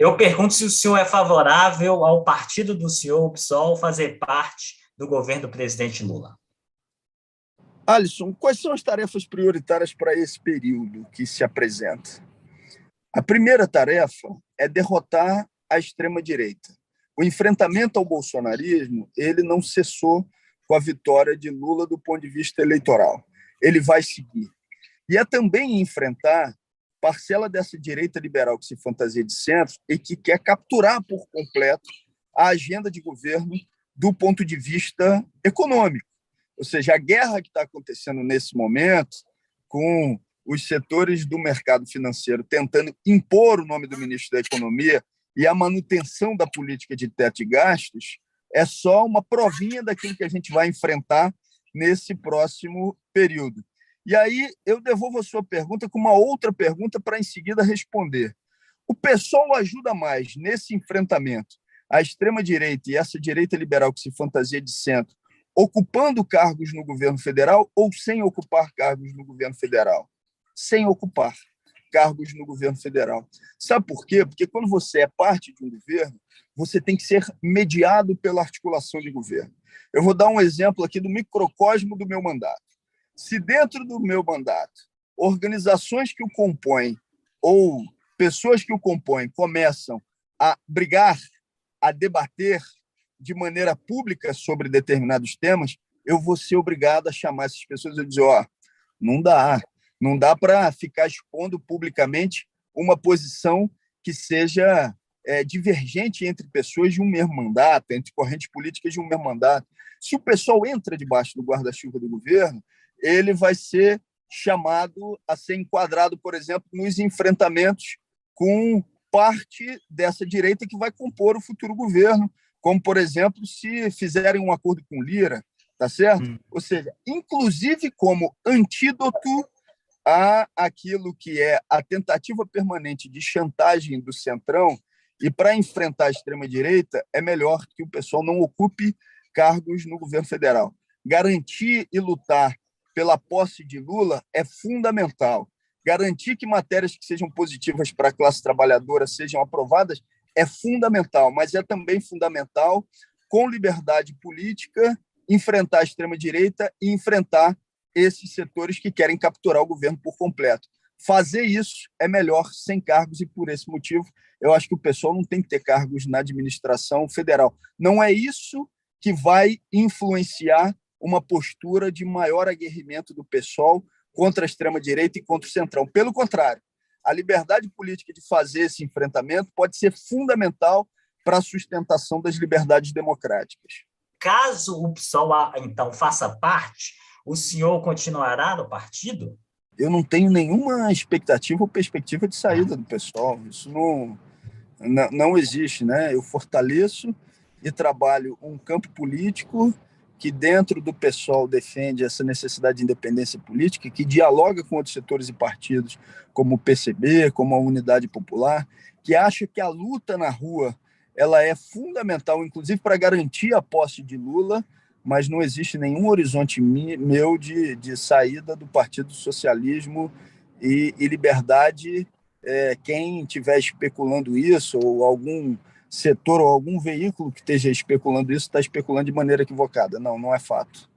Eu pergunto se o senhor é favorável ao partido do senhor, o PSOL, fazer parte do governo do presidente Lula. Alisson, quais são as tarefas prioritárias para esse período que se apresenta? A primeira tarefa é derrotar a extrema-direita. O enfrentamento ao bolsonarismo, ele não cessou com a vitória de Lula do ponto de vista eleitoral. Ele vai seguir. E é também enfrentar parcela dessa direita liberal que se fantasia de centro e que quer capturar por completo a agenda de governo do ponto de vista econômico. Ou seja, a guerra que está acontecendo nesse momento com os setores do mercado financeiro tentando impor o nome do ministro da Economia e a manutenção da política de teto de gastos é só uma provinha daquilo que a gente vai enfrentar nesse próximo período. E aí eu devolvo a sua pergunta com uma outra pergunta para em seguida responder. O PSOL ajuda mais nesse enfrentamento à extrema-direita e essa direita liberal que se fantasia de centro, ocupando cargos no governo federal ou sem ocupar cargos no governo federal? Sem ocupar cargos no governo federal. Sabe por quê? Porque quando você é parte de um governo, você tem que ser mediado pela articulação de governo. Eu vou dar um exemplo aqui do microcosmo do meu mandato. Se dentro do meu mandato, organizações que o compõem ou pessoas que o compõem começam a brigar, a debater de maneira pública sobre determinados temas, eu vou ser obrigado a chamar essas pessoas e dizer, não dá para ficar expondo publicamente uma posição que seja divergente entre pessoas de um mesmo mandato, entre correntes políticas de um mesmo mandato. Se o pessoal entra debaixo do guarda-chuva do governo, ele vai ser chamado a ser enquadrado, por exemplo, nos enfrentamentos com parte dessa direita que vai compor o futuro governo, como, por exemplo, se fizerem um acordo com Lira, tá certo? Ou seja, inclusive como antídoto a aquilo que é a tentativa permanente de chantagem do Centrão, e para enfrentar a extrema-direita, é melhor que o pessoal não ocupe cargos no governo federal. Garantir e lutar pela posse de Lula é fundamental. Garantir que matérias que sejam positivas para a classe trabalhadora sejam aprovadas é fundamental, mas é também fundamental, com liberdade política, enfrentar a extrema-direita e enfrentar esses setores que querem capturar o governo por completo. Fazer isso é melhor sem cargos e, por esse motivo, eu acho que o pessoal não tem que ter cargos na administração federal. Não é isso que vai influenciar uma postura de maior aguerrimento do pessoal contra a extrema-direita e contra o centrão. Pelo contrário, a liberdade política de fazer esse enfrentamento pode ser fundamental para a sustentação das liberdades democráticas. Caso o PSOL, então, faça parte, o senhor continuará no partido? Eu não tenho nenhuma expectativa ou perspectiva de saída do PSOL. Isso não existe, né? Eu fortaleço e trabalho um campo político que dentro do PSOL defende essa necessidade de independência política, que dialoga com outros setores e partidos, como o PCB, como a Unidade Popular, que acha que a luta na rua ela é fundamental, inclusive para garantir a posse de Lula, mas não existe nenhum horizonte meu de saída do Partido Socialismo e Liberdade. Quem estiver especulando isso, ou algum setor ou algum veículo que esteja especulando isso, está especulando de maneira equivocada. Não é fato.